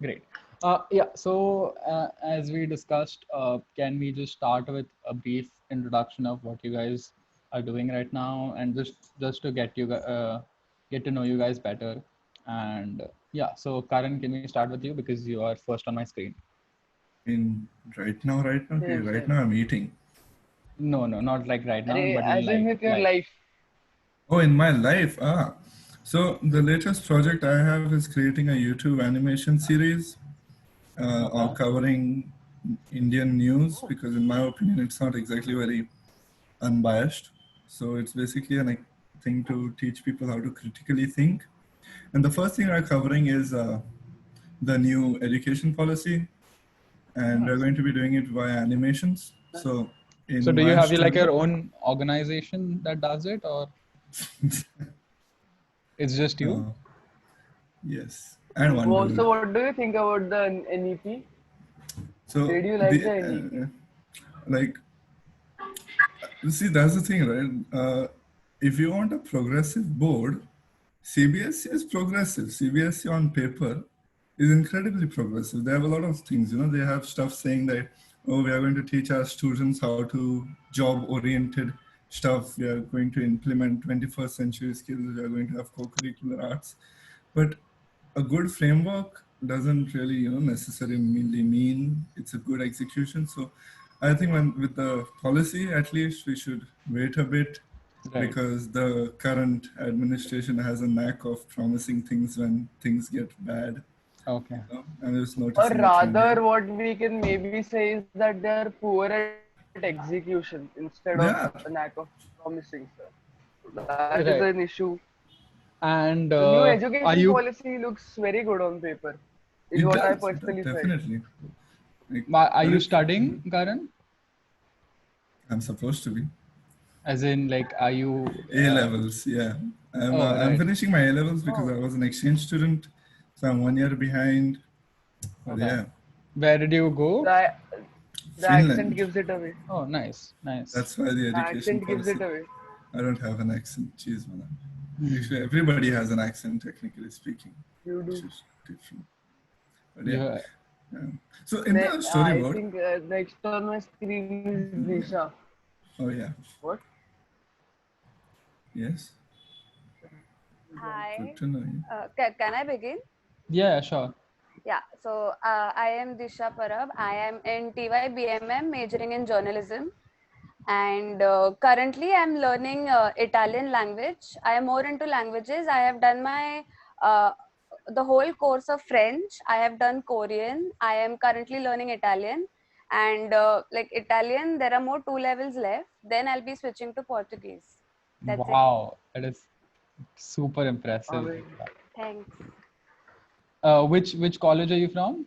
Great. Yeah, so as we discussed, can we just start with a brief introduction of what you guys are doing right now, and just to get to know you guys better. And yeah, so Karan, can we start with you because you are first on my screen? In right now, okay, Same, right same. now I'm eating. No, no, not like right now, Array, but in as in with your life. life. Oh, in my life, So the latest project I have is creating a YouTube animation series, Okay. covering Indian news because, in my opinion, it's not exactly very unbiased. So it's basically a thing to teach people how to critically think. And the first thing we're covering is the new education policy, and we're Nice. going to be doing it via animations. So So in do you my have like studio, your own organization that does it, or it's just you? uh, yes, and one Also, dude. what do you think about the NEP? So Did you like the the NEP? like see, that's the thing, right? If you want a progressive board, CBSE is progressive. CBSE on paper is incredibly progressive. They have a lot of things, they have stuff saying that, oh, we are going to teach our students how to job-oriented stuff. We are going to implement 21st century skills. We are going to have co-curricular arts. But a good framework doesn't really, necessarily mean it's a good execution. So I think with the policy, at least we should wait a bit Right. because the current administration has a knack of promising things when things get bad. Okay. I'm just Or noticing a trend here. rather, what we can maybe say is that they are poor at execution instead of a knack of Yeah, promising, sir. That is an issue. Right. And The new education are you policy looks very good on paper, is it what I does. It does personally felt. definitely. Like, are but you it, studying, Karan? I'm supposed to be. As in, like, are you? A levels, yeah. Oh, I'm right. finishing my A levels because I Oh, was an exchange student, so I'm 1 year behind. But Okay. yeah, Where did you go? the the accent Finland. gives it away. Oh, nice, nice. That's why the The education accent gives it policy. away. I don't have an accent. Jeez, man. Actually, everybody has an accent, technically speaking, You which do. is different. But yeah. You. yeah. So in the I storyboard, think next on my screen is Disha. oh yeah, What? yes, good Hi, to know you. can I begin? Yeah, sure. Yeah, so I am Disha Parab. I am in TY BMM majoring in journalism, and currently I'm learning Italian language. I am more into languages. I have done my uh, the whole course of French. I have done Korean. I am currently learning Italian, and like Italian, there are more 2 levels left. Then I'll be switching to Portuguese. That's it. Wow, that is super impressive. Amazing. Thanks. Which college are you from?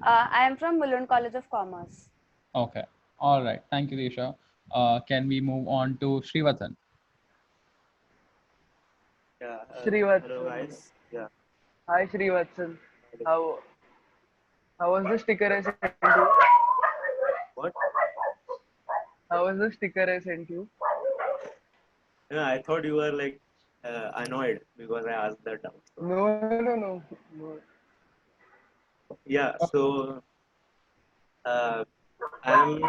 I am from Mulund College of Commerce. Okay. All right. Thank you, Disha. Can we move on to Srivatsan? Yeah, hello Srivatsan. guys. Yeah, Hi Srivatsan. How how was the sticker I sent you? what? How was the sticker I sent you? Yeah, I thought you were like annoyed because I asked that down. So No. yeah, so uh, I'm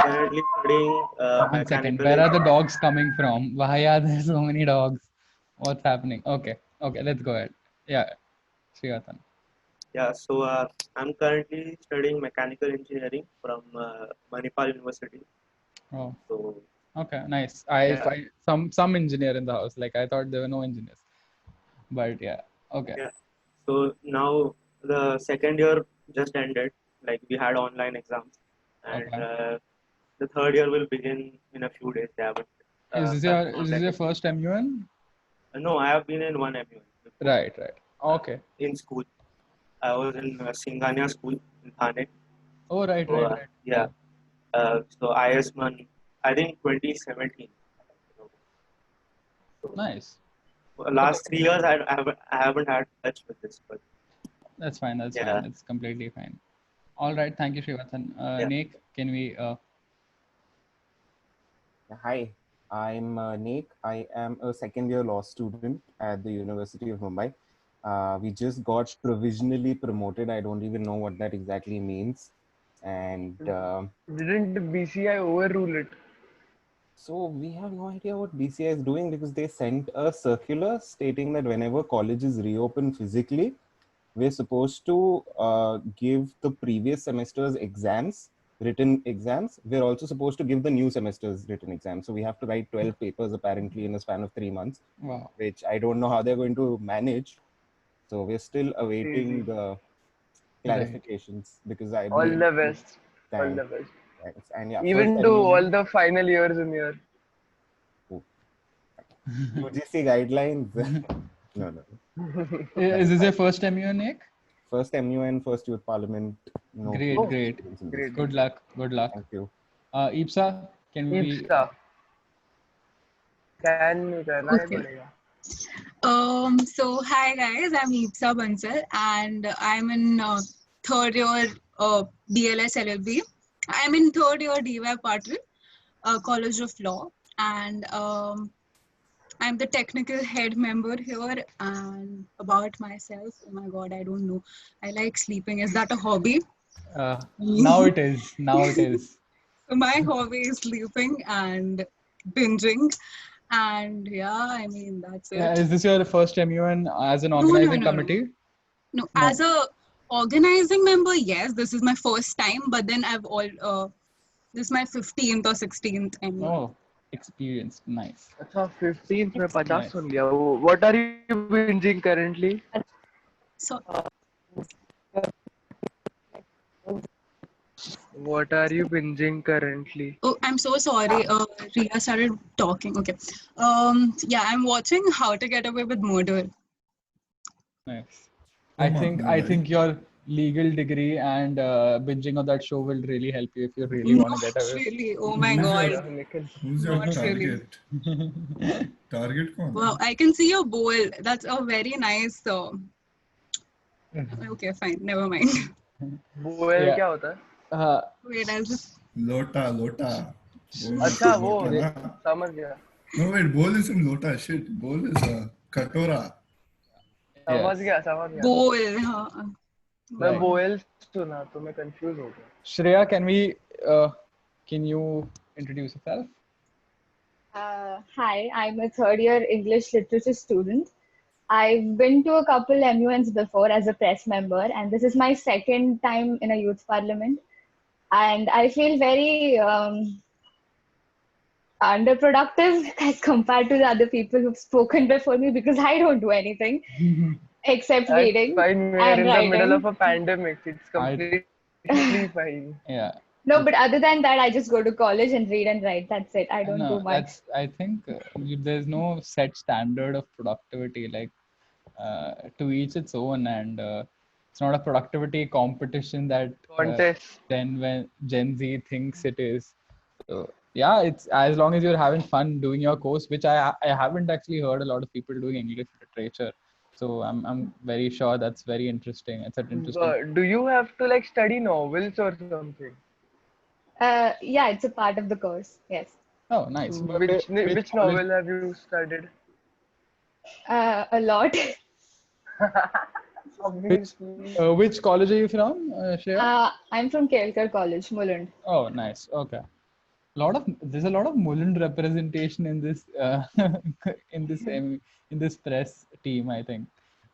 currently studying One second. mechanical Where are the engineering. dogs coming from? Why are there so many dogs? What's happening? Okay. Okay. Let's go ahead. Yeah, Srivatsan. Yeah, so I'm currently studying mechanical engineering from Manipal University. Oh, So okay. Nice. I yeah, find some engineer in the house. Like I thought there were no engineers, but yeah. Okay. yeah. So now the second year just ended. Like we had online exams, and Okay. the third year will begin in a few days. They haven't Is this confirmed your anything. first MUN? No, I have been in one MUN before Right. Right. Okay. in school. I was in Singhania school in Thane. Oh, right. So Right. Right. yeah, Yeah. so IS1, I think 2017. So Nice. Okay. last 3 years I haven't had touch with this, but That's fine. That's yeah, fine. It's completely fine. All right. Thank you, Srivatsan. yeah. Nick, can we? Hi, I'm Nick. I am a second year law student at the University of Mumbai. We just got provisionally promoted. I don't even know what that exactly means. And Didn't BCI overrule it? so we have no idea what BCI is doing because they sent a circular stating that whenever colleges reopen physically, we're supposed to give the previous semester's exams, written exams. We're also supposed to give the new semester's written exams. So we have to write 12 papers apparently in a span of 3 months, Wow. which I don't know how they're going to manage. So we're still awaiting the clarifications because I All believe. the best. All Thanks. the best. Thanks. And yeah, Even first to MUN, all the final years in here. UGC guidelines. No. Is this your first MU, Nick? First MUN, first youth parliament. No. Great, Oh, great. experience in this. great. Good luck. Good luck. Thank you. Ipsa, can we? Ipsa. Can नहीं करना ही Okay. पड़ेगा. So hi guys, I'm Ipsa Bansal and I'm in third year DLS LLB. I'm in third year DY Patil, College of Law, and I'm the technical head member here. And about myself, oh my god, I don't know. I like sleeping. Is that a hobby? Now it is. Now it is. So my hobby is sleeping and binging. And yeah, I mean, that's it. Is this your first MUN as an No, organizing no. committee? No, No. as a organizing member, yes, this is my first time. But then this is my 15th or 16th MU. Oh, experienced. Nice. अच्छा 15th में 50 Nice. सुन लिया. What are you binging currently? So What are you binging currently? oh, I'm so sorry. Ria started talking. Okay. Yeah, I'm watching How to Get Away with Murder. Nice. Come on, I right? think your legal degree and binging of that show will really help you if you really want to Not get away. really. Oh my Who's god. your- Nikhil. Who's your Not really. target? Target कौन है? Wow, I can see your bowl. That's a very nice. Okay, fine. Never mind. Boel Yeah. क्या होता है? Wait, I'll just. लोटा लोटा. Bowl is अच्छा वो लोटा ना? समझ गया. No wait, bowl isn't lota. Shit, bowl is katora. समझ Yes. गया समझ गया. Bowl. हाँ. मैं Right. बोएल सुना तो मैं कंफ्यूज हो गया. Shreya, can you introduce yourself? Hi, I'm a third year English literature student. I've been to a couple MUNs before as a press member, and this is my second time in a youth parliament. And I feel very underproductive as compared to the other people who've spoken before me because I don't do anything except That's reading. fine. We're and in the middle writing. of a pandemic. It's completely fine. Yeah. No, but other than that, I just go to college and read and write. That's it. I don't No, do much. I think there's no set standard of productivity. Like to each its own, and it's not a productivity competition that Contest. then when Gen Z thinks it is. So yeah, it's as long as you're having fun doing your course, which I haven't actually heard a lot of people doing English literature. So I'm very sure that's very interesting. It's an interesting. But do you have to like study novels or something? Yeah, it's a part of the course. Yes. Oh, nice. But Which college- novel have you studied? A lot. Obviously. Which college are you from, Shreya? I'm from Kelkar College, Mulund. Oh, nice. Okay. There's a lot of Mulund representation in this in this press team, I think.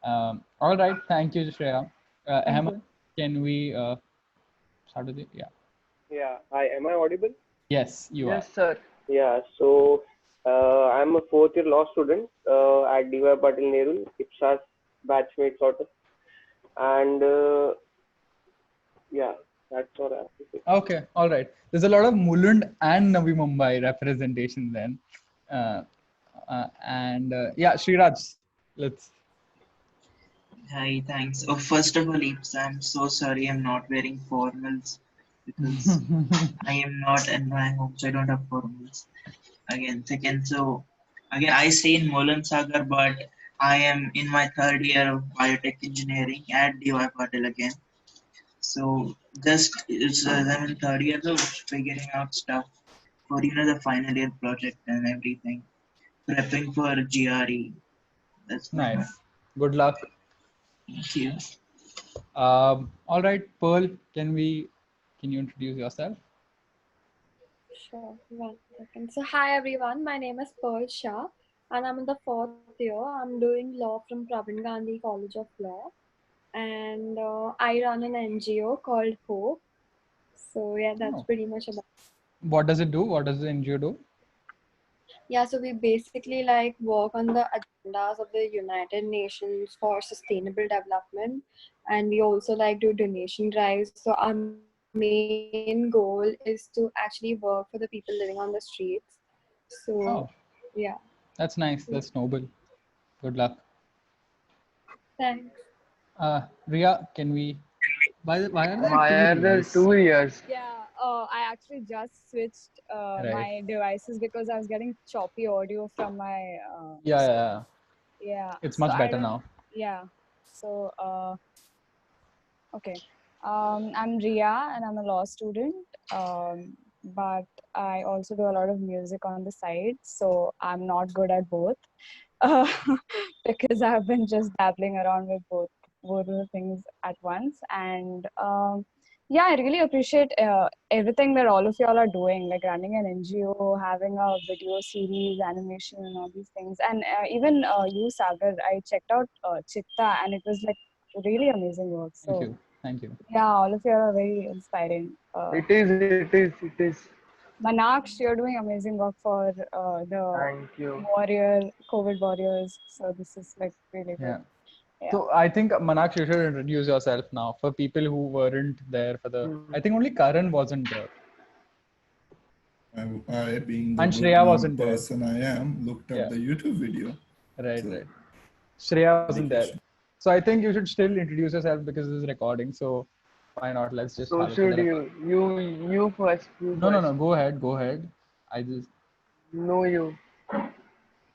All right. Thank you, Shreya. Ahmed, can we start with it? Yeah. Yeah. Hi. Am I audible? Yes, you Yes, sir. Yeah. So I'm a fourth year law student at DY Patil Nehru, IPSA's batchmate sort of, and yeah, that's what I have to say. are. Okay. All right. There's a lot of Mulund and Navi Mumbai representation then. Yeah, Sriraj, let's. Hi, thanks. Oh, first of all, Ips, I'm so sorry I'm not wearing formals because I am not in my home, so I don't have formals. Again, second, so again, I stay in Molan Sagar, but I am in my third year of biotech engineering at DY Patil again. So I'm in third year, so figuring out stuff for the final year project and everything, prepping for GRE. That's my Nice. Good luck. Thank you. All right, Pearl, can you introduce yourself? Sure, 1 second. So, hi everyone, my name is Pearl Shah, and I'm in the fourth year. I'm doing law from Pravin Gandhi College of Law, and I run an NGO called Hope. So, yeah, that's Oh. pretty much about. What does it do? What does the NGO do? Yeah, so we basically like work on the agendas of the United Nations for sustainable development, and we also like do donation drives. So our main goal is to actually work for the people living on the streets. So Oh, yeah, that's nice. That's noble. Good luck. thanks. Ria, why are there Why are two there Rias? 2 years? Yeah, I actually just switched Right. my devices because I was getting choppy audio from my. Yeah. Yeah. It's So much I better don't. now. Yeah. So okay. I'm Ria and I'm a law student. But I also do a lot of music on the side, so I'm not good at both. Uh, because I've been just dabbling around with both of the things at once. And yeah, I really appreciate everything that all of y'all are doing, like running an NGO, having a video series, animation, and all these things. And even you, Sagar, I checked out Chitta, and it was like really amazing work. Thank So you. Thank you. yeah, all of you are very inspiring. It is. Manaksh, you're doing amazing work for the Thank you. COVID warriors. So this is like really good. Yeah. Yeah. So I think Manaksh, you should introduce yourself now for people who weren't there for the. I think only Karan wasn't there. I being the And good Shreya wasn't there. person I am, looked up Yeah. the YouTube video. Right. So, Shreya wasn't there. dedication. So I think you should still introduce yourself because this is recording. So why not? Let's just So have it for the should record. you first. You No. first. Go ahead. I just. No, you.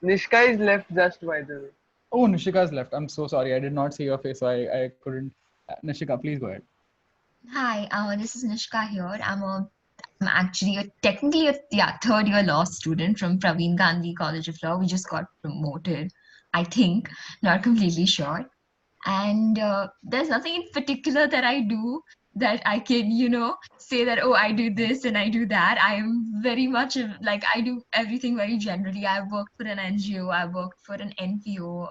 Nishka is left just by the way. Oh, Nishika's left. I'm so sorry. I did not see your face, so I couldn't. Nishika, please go ahead. Hi, this is Nishka here. I'm actually technically a third year law student from Praveen Gandhi College of Law. We just got promoted, I think, not completely sure. And there's nothing in particular that I do that I can, say that, oh, I do this and I do that. I am very much like I do everything very generally. I've worked for an NGO, I've worked for an NPO,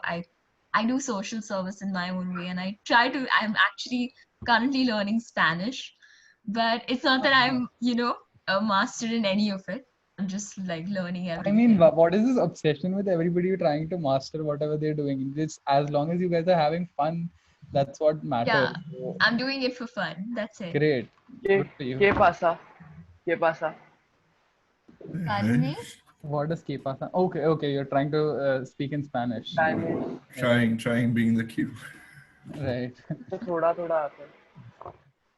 I do social service in my own way, and I'm actually currently learning Spanish, but it's not that I'm, a master in any of it. I'm just like learning I everything. mean, what is this obsession with everybody trying to master whatever they're doing? Just as long as you guys are having fun, that's what matters. Yeah, So, I'm doing it for fun. That's it. great. Good for you. ¿Qué pasa? ¿Qué pasa? Pardon me? What does que pasa? Okay. You're trying to speak in Spanish. Trying being the cue. Right. तो थोड़ा आता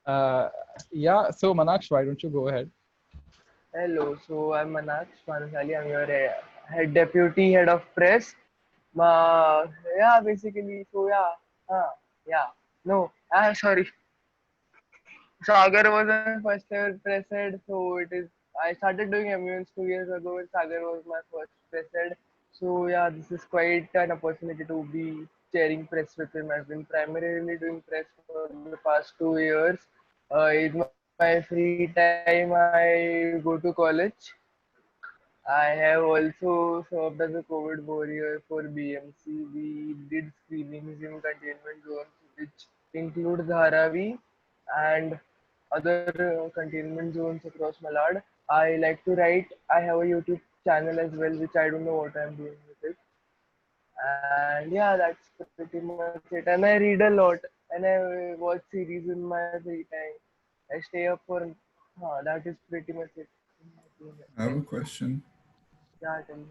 है. Yeah. So Manaksh, why don't you go ahead? Hello, so I'm Manaksh Manasali. I'm your deputy head of press. Yeah, basically, so sorry. Sagar was my first ever press head, so it is. I started doing MUNs 2 years ago, and Sagar was my first press head. So yeah, this is quite an opportunity to be chairing press with him. I've been primarily doing press for the past 2 years. In my free time, I go to college. I have also served as a COVID warrior for BMC. We did screenings in containment zones, which include Dharavi and other containment zones across Malad. I like to write. I have a YouTube channel as well, which I don't know what I'm doing with it. And yeah, that's pretty much it. And I read a lot, and I watch series in my free time. I stay up for. That is pretty much it. I have a question. Yeah, tell me.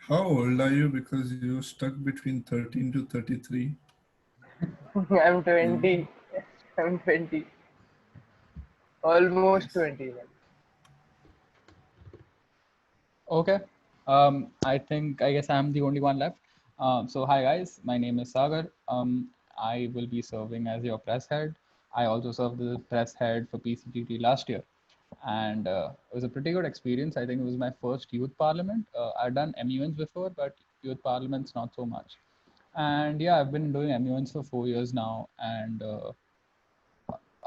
How old are you? Because you're stuck between 13 to 33. I'm 20. I'm 20. Almost 20. Okay. I guess I'm the only one left. So hi guys, my name is Sagar. I will be serving as your press head. I also served the press head for PCTT last year, and it was a pretty good experience. I think it was my first youth parliament. I've done MUNs before, but youth parliaments not so much. And yeah, I've been doing MUNs for 4 years now. And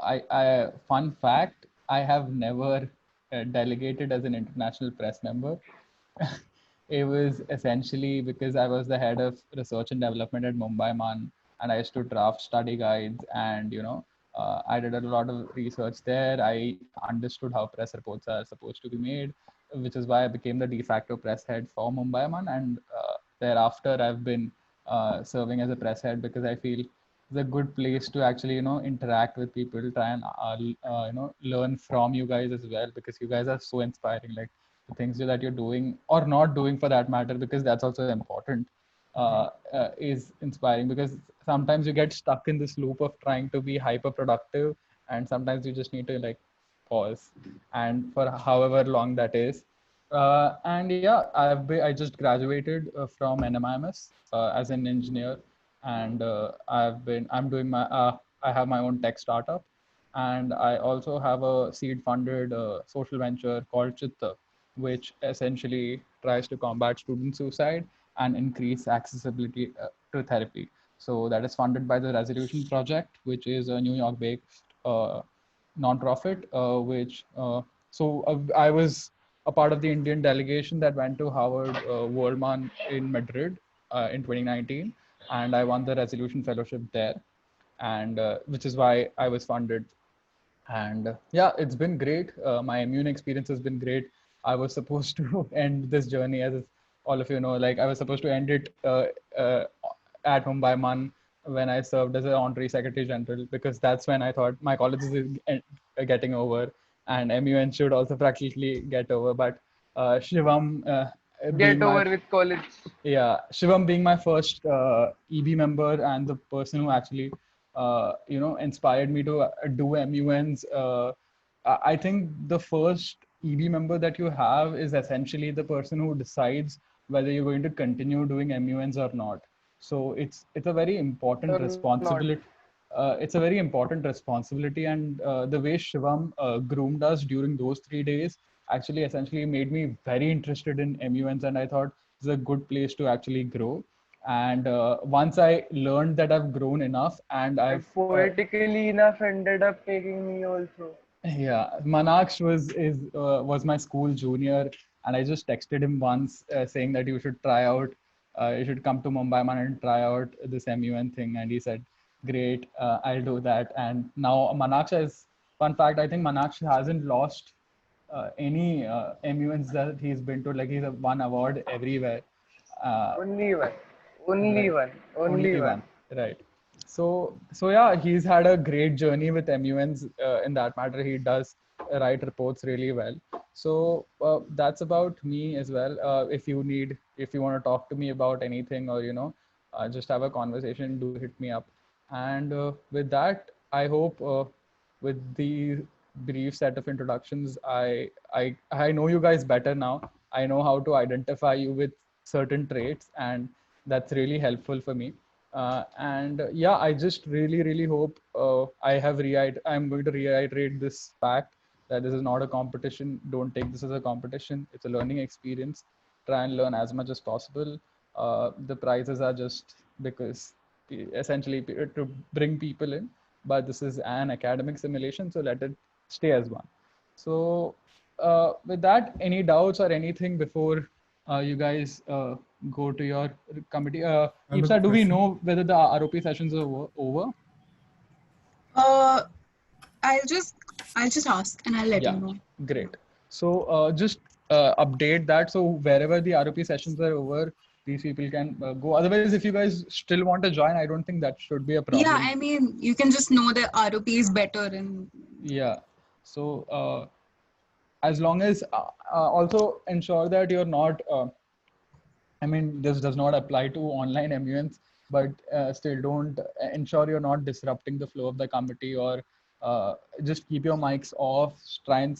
I fun fact, I have never delegated as an international press member. It was essentially because I was the head of research and development at Mumbai Man, and I used to draft study guides, and I did a lot of research there. I understood how press reports are supposed to be made, which is why I became the de facto press head for Mumbai Man, and thereafter I've been serving as a press head because I feel it's a good place to actually interact with people, try and learn from you guys as well, because you guys are so inspiring. Like the things that you're doing or not doing for that matter, because that's also important, is inspiring, because sometimes you get stuck in this loop of trying to be hyper productive, and sometimes you just need to like pause, and for however long that is. And yeah, I just graduated from NMIMS as an engineer, and I'm doing I have my own tech startup, and I also have a seed funded social venture called Chitta, which essentially tries to combat student suicide and increase accessibility to therapy. So that is funded by the Resolution Project, which is a New York-based nonprofit. I was a part of the Indian delegation that went to Harvard Worldman in Madrid in 2019, and I won the Resolution Fellowship there, and which is why I was funded. And yeah, it's been great. My immune experience has been great. I was supposed to end this journey, as all of you know, like I was supposed to end it at Mumbai Man when I served as an honorary secretary general, because that's when I thought my college is getting over, and MUN should also practically get over. But Shivam being Get my over with college. Shivam being my first EB member and the person who actually inspired me to do MUNs. I think the first EB member that you have is essentially the person who decides whether you're going to continue doing MUNs or not. So it's a very important Or not. responsibility. It's a very important responsibility, and the way Shivam groomed us during those 3 days actually essentially made me very interested in MUNs, and I thought it's a good place to actually grow. And once I learned that I've grown enough, and And poetically enough ended up taking me also. yeah, Manaksh was my school junior, and I just texted him once saying that you should try out, you should come to Mumbai Man and try out this MUN thing, and he said, "Great, I'll do that." And now Manaksh is, fun fact, I think Manaksh hasn't lost any MUNs that he's been to. Like he's won award everywhere. Only one. Only Right. one. Only one. Right. So yeah, he's had a great journey with MUNs. In that matter, he does write reports really well. So that's about me as well. If you want to talk to me about anything, or just have a conversation, do hit me up. And with that, I hope with the brief set of introductions, I know you guys better now. I know how to identify you with certain traits, and that's really helpful for me. And yeah, I just really hope I'm going to reiterate this fact that this is not a competition. Don't take this as a competition. It's a learning experience. Try and learn as much as possible. The prizes are just because essentially to bring people in, but this is an academic simulation, so let it stay as one. So with that, any doubts or anything before you guys go to your committee? Ipsa, do we know whether the ROP sessions are over? I'll just ask and I'll let you know. Great. So just update that. So wherever the ROP sessions are over, these people can go. Otherwise, if you guys still want to join, I don't think that should be a problem. Yeah, I mean, you can just know that ROP is better and. Yeah. So as long as also ensure that you're not. I mean, this does not apply to online MUNs, but still don't ensure you're not disrupting the flow of the committee, or just keep your mics off. Try and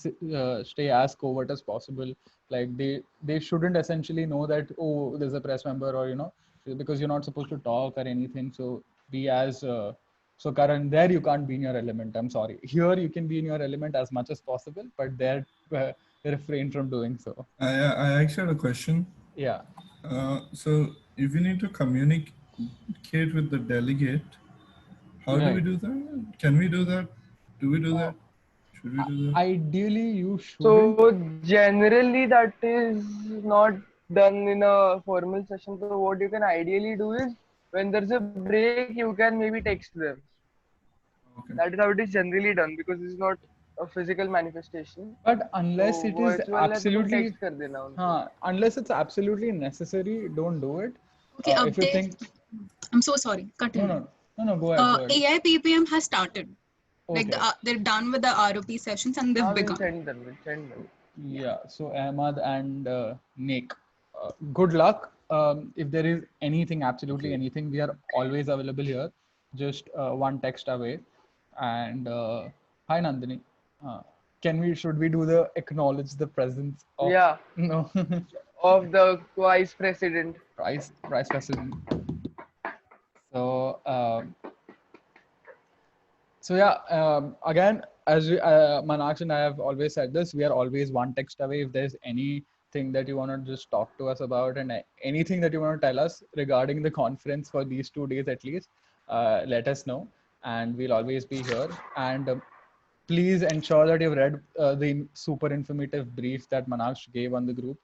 stay as covert as possible. Like they shouldn't essentially know that, oh, there's a press member, or because you're not supposed to talk or anything. So be as so Karan, there you can't be in your element. I'm sorry. Here you can be in your element as much as possible, but there refrain from doing so. I actually had a question. Yeah. So if you need to communicate, communicate with the delegate. How do we Right. do that? Can we do that? Do we do that? Should we do that? Ideally, you shouldn't. So generally that is not done in a formal session. So what you can ideally do is when there's a break, you can maybe text them. Okay. That is how it is generally done because it's not a physical manifestation. But unless So it is virtual है तो तुम absolutely, text कर देना उनको. unless it's absolutely necessary, don't do it. Okay, If you update. think, I'm so sorry. Cutting. go ahead. Go ahead. AIPPM has started. Like Okay. they're done with the ROP sessions and they've We'll begun. send them. We'll send them. Yeah. So Ahmad and Nick, good luck. If there is anything, absolutely anything, we are always available here. Just one text away. And hi Nandini. Should we do the acknowledge the presence of? Yeah. No. Of the vice president. Vice president. So. So yeah, again, as Manaksh and I have always said this, we are always one text away. If there's anything that you want to just talk to us about and anything that you want to tell us regarding the conference for these 2 days at least, let us know and we'll always be here. And please ensure that you've read the super informative brief that Manaksh gave on the group.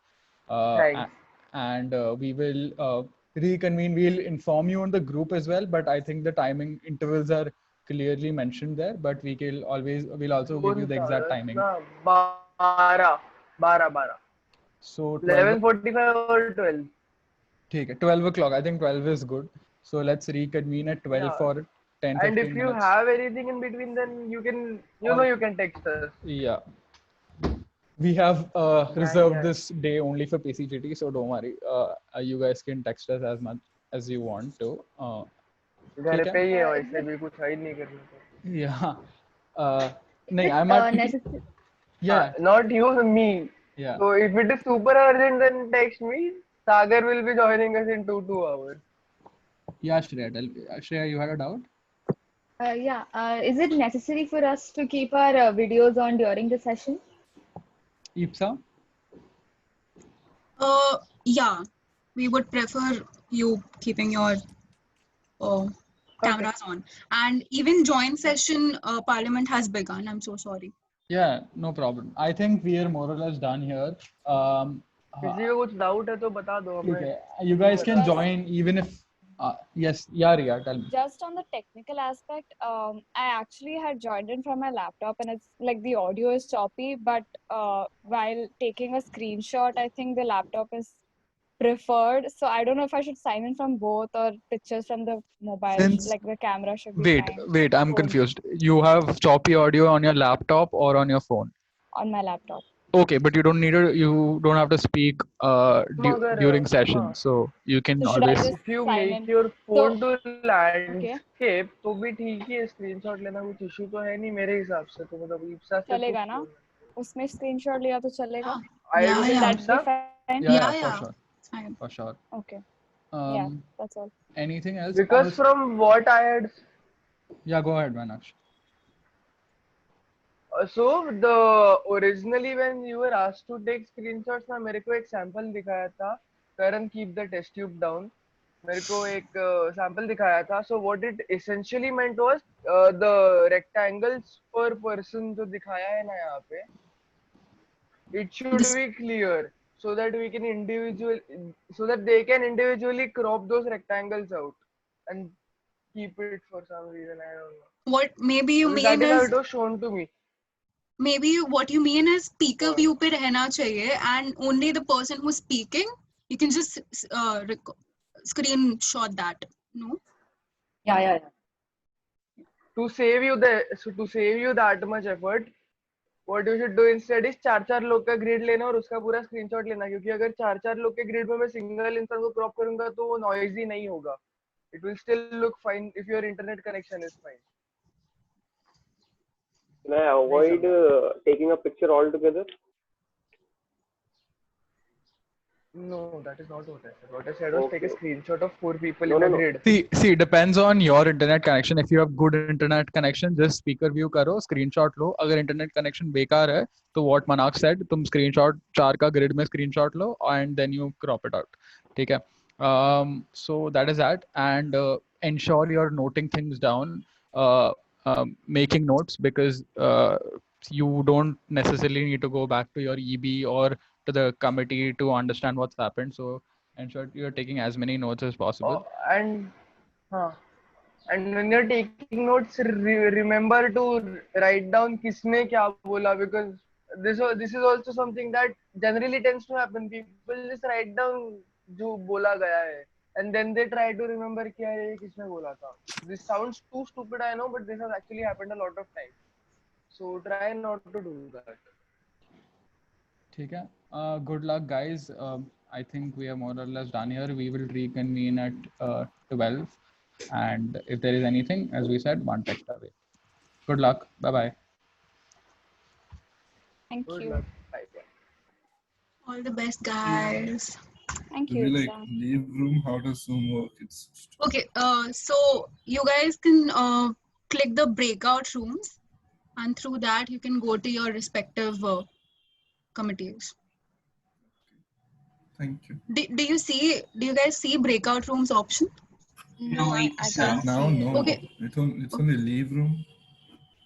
Right. And we will reconvene. We'll inform you on the group as well, but I think the timing intervals are clearly mentioned there, but we'll also give you the exact timing. 12. So 11:45 or 12. Okay, 12 o'clock. I think 12 is good. So let's reconvene at 12 Yeah. for 10, And 15 if you minutes. have anything in between, then you can, you can text us. Yeah. We have reserved this day only for PCGT, so don't worry. You guys can text us as much as you want to. घर पे ही है वैसे भी कुछ hide नहीं करना था. Yeah. नहीं, I'm at. Yeah. Not you, me. Yeah. So if it is super urgent, then text me. Sagar will be joining us in 2 hours. Yeah, Shreya, Shreya, you had a doubt? Is it necessary for us to keep our videos on during the session? Ipsa? Yeah, we would prefer you keeping your cameras on. And even joint session parliament has begun. I'm so sorry. Yeah, no problem. I think we are more or less done here. किसी को कुछ doubt है तो बता दो हमें. Okay. You guys can join even if yes, Ria, tell me. Just on the technical aspect, I actually had joined in from my laptop and it's like the audio is choppy, but while taking a screenshot, I think the laptop is preferred. So I don't know if I should sign in from both or pictures from the mobile, like the camera should be Wait, I'm confused. You have choppy audio on your laptop or on your phone? On my laptop. Okay, but you don't have to speak during session, so you can always. If you make your phone to landscape, तो भी ठीक है. Screenshot लेना कुछ issue तो है नहीं मेरे हिसाब से. तो मतलब ipsa से चलेगा ना? उसमें screenshot लिया तो चलेगा? For sure. Okay. Yeah, that's all. Anything else? Because from what I had. Yeah, go ahead, Manaksh. So originally when you were asked to take screenshots ना मेरे को एक sample दिखाया था. Karan, keep the test tube down. मेरे को एक sample दिखाया था. So what it essentially meant was the rectangles per person जो दिखाया है ना यहाँ पे, it should be clear so that they can individually crop those rectangles out and keep it for some reason. I don't know. What maybe you mean that is how is it was shown to me. Maybe what you mean is speaker view पे रहना चाहिए and only the person who's speaking, you can just screenshot that. No? Yeah. To save you that much effort, what you should do instead is 4 लोग का grid लेना और उसका पूरा screenshot लेना, क्योंकि अगर 4 लोग के grid में मैं single इंसान को crop करूंगा तो वो noisy नहीं होगा. It will still look fine if your internet connection is fine. Can I avoid taking a picture altogether? No, that is not what I said. What I said was take a screenshot of 4 people in a grid. See, depends on your internet connection. If you have good internet connection, just speaker view करो, screenshot लो. अगर internet connection बेकार है, तो what Manaksh said, तुम screenshot 4 का grid में screenshot low and then you crop it out. ठीक है? So that is that, and ensure you're noting things down, uh, making notes, because you don't necessarily need to go back to your EB or to the committee to understand what's happened. So ensure you're taking as many notes as possible. And when you're taking notes, remember to write down किसने क्या बोला, because this is also something that generally tends to happen. People just write down जो बोला गया है, and then they try to remember कि यार ये किसने बोला था. This sounds too stupid, I know, but this has actually happened a lot of times. So try not to do that. ठीक है. Good luck, guys. I think we are more or less done here. We will reconvene at 12. And if there is anything, as we said, one text away. Good luck. Bye-bye. Thank Good you. luck. Bye. All the best, guys. Thank Do you. we like Iksa. leave room? How does Zoom work? It's Okay, so you guys can click the breakout rooms, and through that you can go to your respective committees. thank you. Do you guys see breakout rooms option? No, I Iksa. can't Now, see it. no. Okay. It's only leave room.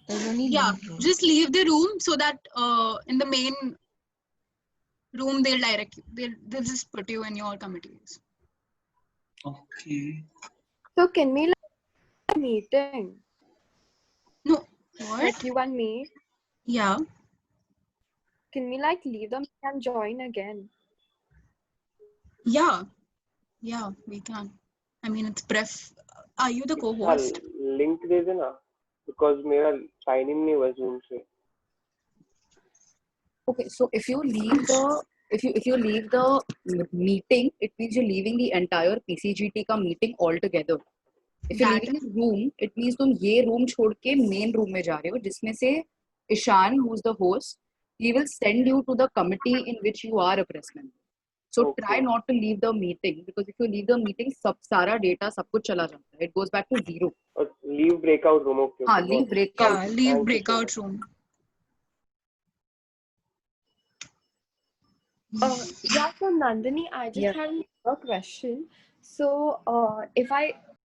There's only Yeah, leave room. just leave the room so that in the main room they'll direct you. They'll just put you in your committees. Okay. So can we like a meeting? No. What? Like you and me? Yeah. Can we like leave them and join again? Yeah. Yeah, we can. I mean, it's pref. Are you the co-host? Link दे देना, because मेरा sign in नहीं हुआ Zoom से. Okay, so if you leave the meeting, it means you're leaving the entire PCGT का meeting altogether. If you're That leaving a room, it means तुम ये room छोड़ के main room में जा रहे हो, जिसमें से Ishan, who's the host, he will send you to the committee in which you are a press member. So try Okay. not to leave the meeting, because if you leave the meeting, सब सारा data सब कुछ चला जाता है. It goes back to zero. और leave breakout room. Okay. हाँ, got leave it. breakout. Yeah, leave Thank you so breakout much. room. Yeah, so Nandini, I just Yeah. had a question. So, if I